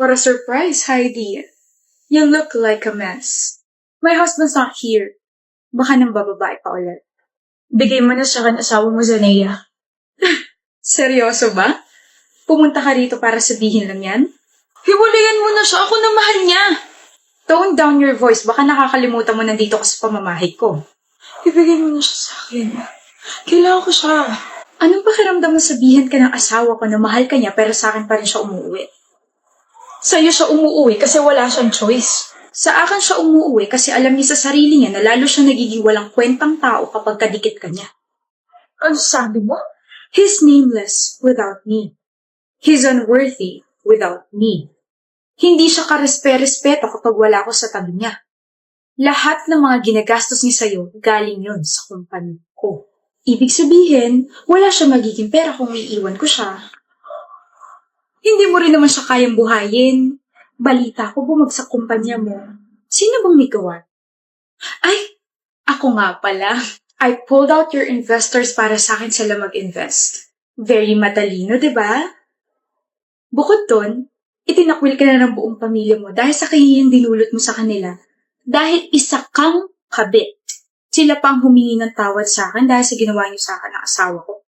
What a surprise, Heidi. You look like a mess. My husband's not here. Baka nang bababae pa ulit. Bigay mo na sa akin asawa mo, Zanea. Seryoso ba? Pumunta ka rito para sabihin lang yan? Hiwalayan mo na siya. Ako na mahal niya. Tone down your voice. Baka nakakalimutan mo nandito ka sa pamamahay ko. Ibigay mo na siya sa akin. Kailangan ko siya. Anong pakiramdam mo sabihin ka ng asawa ko na mahal ka niya pero sa akin pa rin siya umuwi? Sa'yo siya umuwi kasi wala siyang choice. Sa akin siya umuwi kasi alam niya sa sarili niya na lalo siya nagiging walang kwentang tao kapag kadikit ka niya. Ano sabi mo? He's nameless without me. He's unworthy without me. Hindi siya karespe-respeto kapag wala ako sa tabi niya. Lahat ng mga ginagastos niya sa'yo, galing yun sa kumpanya ko. Ibig sabihin, wala siya magiging pera kung iiwan ko siya. Hindi mo rin naman siya kayang buhayin. Balita ko bumagsak kumpanya mo. Sino bang may gawa? Ay, ako nga pala. I pulled out your investors para sa akin sila mag-invest. Very matalino, di ba? Bukod doon, itinakwil ka na ng buong pamilya mo dahil sa kahihiyang dinulot mo sa kanila. Dahil isa kang kabit. Sila pa ang humingi ng tawad sa akin dahil sa ginawa niyo sa akin ng asawa ko.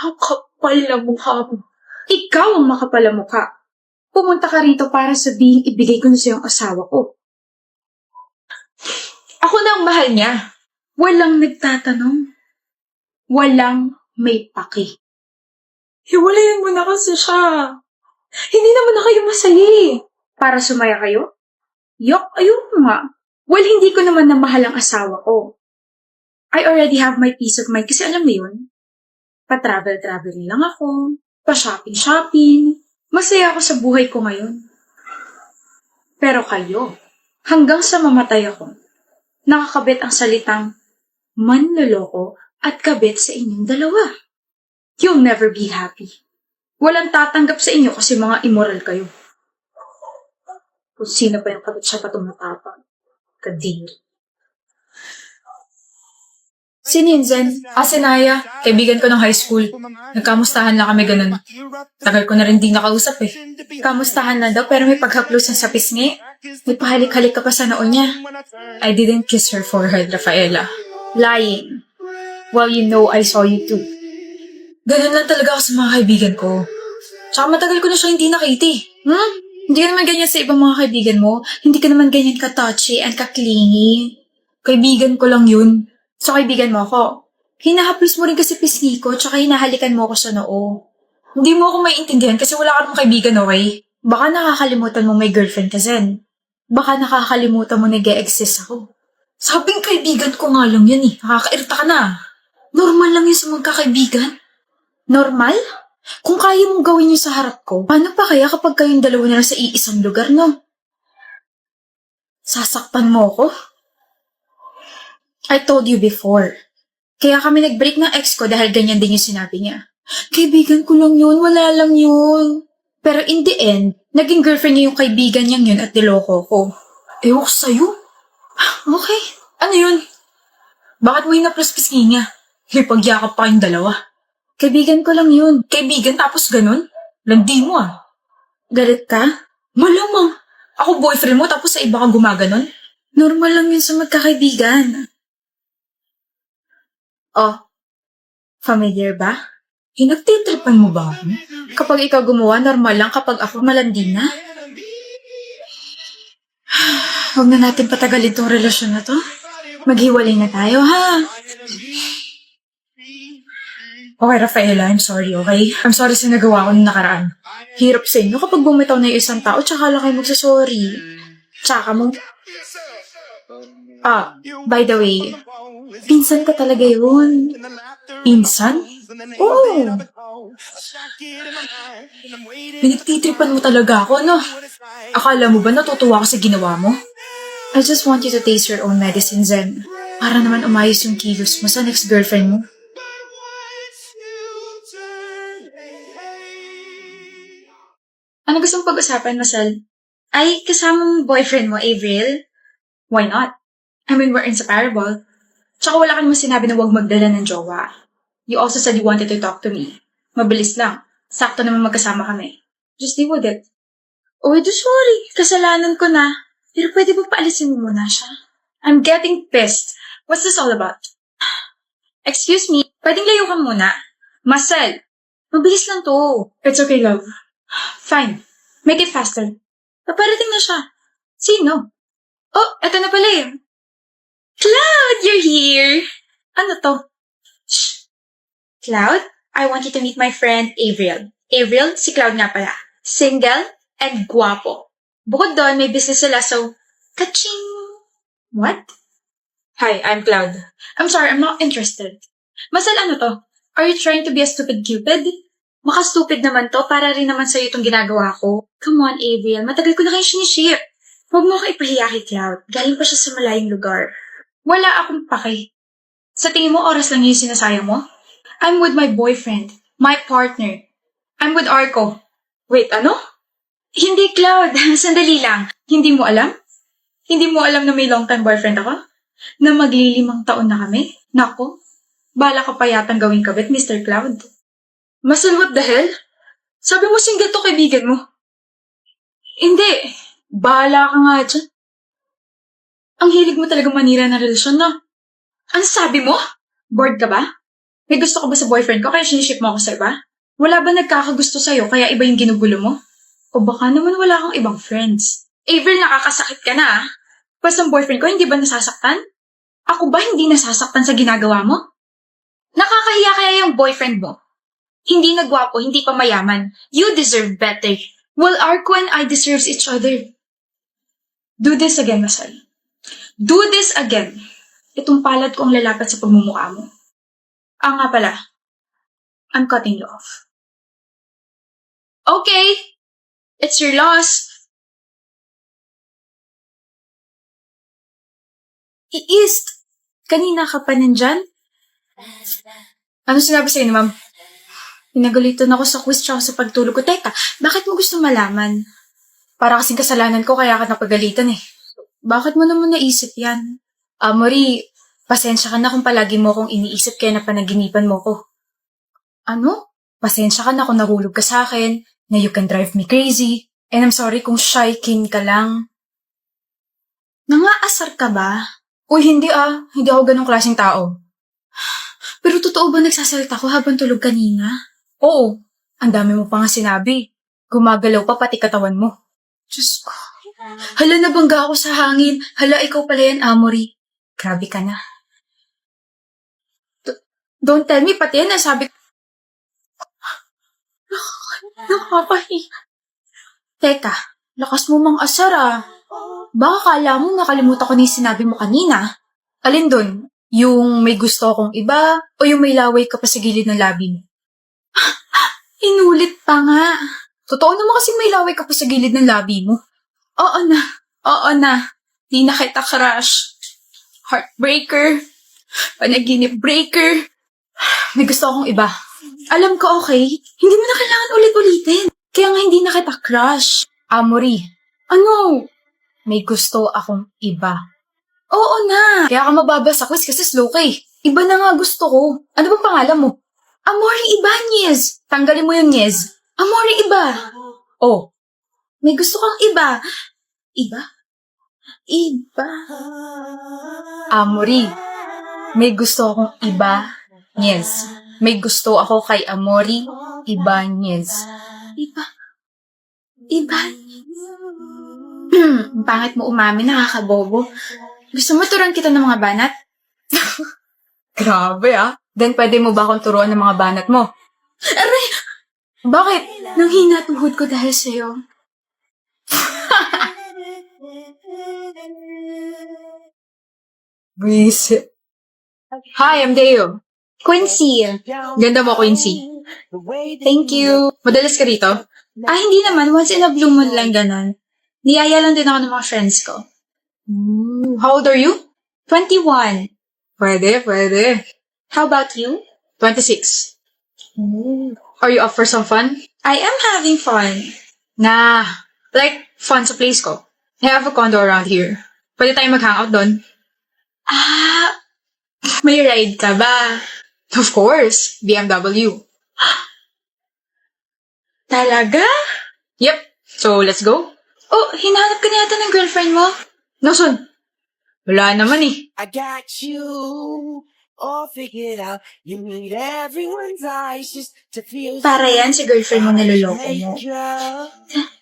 Ang kapal na mukha mo. Ikaw ang makapalamukha. Pumunta ka rito para sabihin ibigay ko na sa iyong asawa ko. Ako na ang mahal niya. Walang nagtatanong. Walang may paki. Hiwalayan mo na kasi siya. Hindi naman na kayo masaya eh. Para sumaya kayo? Yok, ayun nga. Well, hindi ko naman na mahal ang asawa ko. I already have my peace of mind kasi alam mo yun, pa-travel-travel lang ako, pa-shopping-shopping. Masaya ako sa buhay ko ngayon. Pero kayo, hanggang sa mamatay ako, nakakabit ang salitang manloloko at kabit sa inyong dalawa. You'll never be happy. Walang tatanggap sa inyo kasi mga immoral kayo. Kung sino pa yung kabit siya pa tumatapang. Kadiri. Sino yun, Zen? Si Naya. Kaibigan ko ng high school. Nagkamustahan lang kami ganun. Tagal ko na rin di nakausap eh. Kamustahan na daw pero may paghaplusan sa pisngi. May pahalik-halik ka pa sa noo niya. I didn't kiss her forehead, Rafaela. Lying. Well, you know I saw you too. Ganun lang talaga ako sa mga kaibigan ko. Tsaka matagal ko na siya hindi nakita eh. Hindi ka naman ganyan sa ibang mga kaibigan mo. Hindi ka naman ganyan ka-touchy and ka-clingy. Kaibigan ko lang yun. So, kaibigan mo ako. Hinahaplos mo rin kasi pisngi ko, tsaka hinahalikan mo ako sa noo. Hindi mo ako maiintindihan kasi wala ka namang kaibigan, okay? Baka nakakalimutan mo may girlfriend ka, Zen. Baka nakakalimutan mo nag-e-exist ako. Sabing kaibigan ko nga lang yan eh. Nakakairita ka na. Normal lang yun sa magkakaibigan. Normal? Kung kaya mong gawin yun sa harap ko, paano pa kaya kapag kayong dalawa na lang sa iisang lugar, no? Sasaktan mo ako? I told you before. Kaya kami nag-break ng ex ko dahil ganyan din yung sinabi niya. Kaibigan ko lang yun, wala lang yun. Pero in the end, naging girlfriend niya yung kaibigan niyang yun at niloko ko. Ewan ko sa'yo. Okay, ano yun? Bakit mo hinaplas-pisngi niya? Ipagyakap pa kayong dalawa. Kaibigan ko lang yun. Kaibigan tapos ganun? Landi mo ah. Galit ka? Malamang. Ako boyfriend mo tapos sa iba ka gumaganon? Normal lang yun sa magkakaibigan. Oh, familiar ba? Hinagtitripan mo ba? Kapag ikaw gumawa, normal lang. Kapag ako, malandi na. Huwag na natin patagalin tong relasyon na to. Maghiwalay na tayo, ha? Okay, Rafaela, I'm sorry, okay? I'm sorry sa nagawa ko nung nakaraan. Hirap sa inyo kapag bumitaw na yung isang tao, tsaka lang kayo magsasorry. Tsaka mo... By the way, pinsan ka talaga yun. Pinsan? Oo. Pinagtitripan mo talaga ako, no? Akala mo ba natutuwa ako sa ginawa mo? I just want you to taste your own medicine, Zen. Para naman umayos yung kilos mo sa next girlfriend mo. Ano gusto mong pag-usapan, Masal? Ay, kasama mong boyfriend mo, Avril? Why not? I mean, we're inseparable. Tsaka wala ka naman sinabi na huwag magdala ng jowa. You also said you wanted to talk to me. Mabilis lang. Sakto naman magkasama kami. Just deal with it. Oh, sorry. Kasalanan ko na. Pero pwede ba paalisin mo muna siya? I'm getting pissed. What's this all about? Excuse me, pwedeng layo ka muna. Marcel, Mabilis lang to. it's okay, love. Fine. Make it faster. Paparating na siya. Sino? Oh, eto na pala eh. Cloud, you're here! Ano to? Shh. Cloud, I want you to meet my friend Avriel. Avriel, si Cloud nga pala. Single and guwapo. Bukod doon, may business sila, so, kaching! What? Hi, I'm Cloud. I'm sorry, I'm not interested. Masal, ano to? Are you trying to be a stupid cupid? Maka-stupid naman to, para rin naman sa'yo itong ginagawa ko. Come on, Avriel, matagal ko na kayo siniship. Huwag mo ka ipahiya kay Cloud. Galing pa siya sa malayong lugar. Wala akong pake. Sa tingin mo, oras lang yung sinasayang mo? I'm with my boyfriend. My partner. I'm with Arco. Wait, ano? Hindi, Cloud. Sandali lang. Hindi mo alam? Hindi mo alam na may long-time boyfriend ako? Na maglilimang taon na kami? Nako, bala ka pa yatang gawing kabit, Mr. Cloud. Masal, what the hell? Sabi mo single to kaibigan mo. Hindi. Bahala ka nga dyan. Ang hilig mo talaga manira ng relasyon, no? Ang sabi mo? Bored ka ba? May gusto ka ba sa boyfriend ko kaya siniship mo ako sa iba? Wala ba nagkakagusto sa'yo kaya iba yung ginugulo mo? O baka naman wala kang ibang friends? Avril, nakakasakit ka na, ah. Basta ang boyfriend ko, hindi ba nasasaktan? Ako ba hindi nasasaktan sa ginagawa mo? Nakakahiya kaya yung boyfriend mo? Hindi nagwapo, hindi pa mayaman. You deserve better. Well, Arco and I deserves each other. Do this again, Masal. Do this again. Itong palad ko ang lalapat sa pagmumukha mo. Ah, nga pala. I'm cutting you off. Okay. It's your loss. East! Kanina ka pa nandyan? Ano sinabi sa'yo ni ma'am? Pinagalitan ako sa quiz tsaka sa pagtulog ko. Teka, bakit mo gusto malaman? Para kasing kasalanan ko kaya ka napagalitan eh. Bakit mo naman naisip yan? Mori, pasensya ka na kung palagi mo akong iniisip kaya napanaginipan mo ko. Ano? Pasensya ka na kung nahulog ka sa akin, na you can drive me crazy, and I'm sorry kung shy king ka lang. Nangaasar ka ba? Uy, hindi ah. Hindi ako ganong klaseng tao. Pero totoo ba nagsasalita ko habang tulog kanina? Oo. Ang dami mo pa nga sinabi. Gumagalaw pa pati katawan mo. Diyos ko. Hala, nabangga ako sa hangin. Hala, ikaw pala yan, Amory. Grabe ka na. Don't tell me, pati yan nasabi ko. Nakakahiya. Teka, lakas mo mang asar ah. Baka kala mo nakalimutan ko na yung sinabi mo kanina. Alin dun? Yung may gusto akong iba o yung may laway ka pa sa gilid ng labi mo? Inulit pa nga. Totoo naman kasi may laway ka pa sa gilid ng labi mo. Oo na. Di na kita crush. Heartbreaker. Panaginip breaker. May gusto akong iba. Alam ko, okay? Hindi mo na kailangan ulit-ulitin. Kaya nga hindi na kita crush. Amory, Ano? may gusto akong iba. Oo na. Kaya ka mababa sa quiz kasi slow ka eh. Iba na nga gusto ko. Ano bang pangalan mo? Amory Ibanez. Tanggalin mo yung Nyez. Amory iba. Oh, May gusto kang iba. Iba? Amory, may gusto akong iba, Nyez. May gusto ako kay Amory, iba, Nyez. Iba. Ang pangit mo umamin, nakakabobo. Gusto mo turuan kita ng mga banat? Grabe ah. Then pwede mo ba akong turuan ng mga banat mo? Aray! Bakit? Nanghina tuhod ko dahil sa'yo. Buisit. Hi, I'm Deo. Quincy. Ganda mo, Quincy. Thank you. Madalas ka rito? Hindi naman. Once in a blue moon lang ganon. Niyaya lang din ako ng mga friends ko. How old are you? 21. Pwede. How about you? 26. Are you up for some fun? I am having fun. Nah, like fun sa place ko. I have a condo around here. Pwede tayong mag-hangout doon. May ride ka ba? Of course, BMW. Talaga? Yep, so let's go. Oh, hinahanap ka na yata ng girlfriend mo? Nasaan? Wala naman eh. I got you all figured out. You need everyone's eyes just to feel. Para yan si girlfriend mo niloloko mo.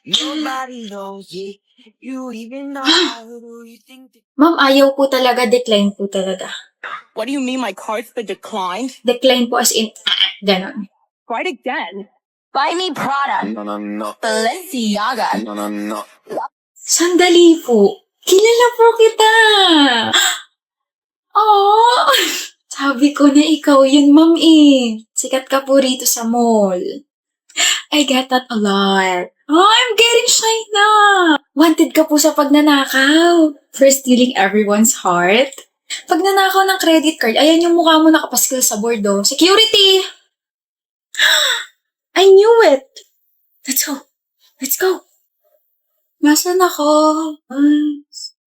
Nobody knows it. You even know who you think. Ma'am, ayaw po talaga. Decline po talaga. What do you mean my card's been declined? Decline po as in, ganon. Try it again. Buy me Prada. No. Balenciaga. No. Sandali po. Kilala po kita. Oh, sabi ko na ikaw yun, ma'am eh. Sikat ka po rito sa mall. I get that a lot. Oh, I'm getting shy na. Wanted ka po sa pagnanakaw. For stealing everyone's heart. Pag nanakaw ng credit card, ayan yung mukha mo nakapaskil sa board, oh. Security! I knew it. Let's go. Let's go. Nasaan ako?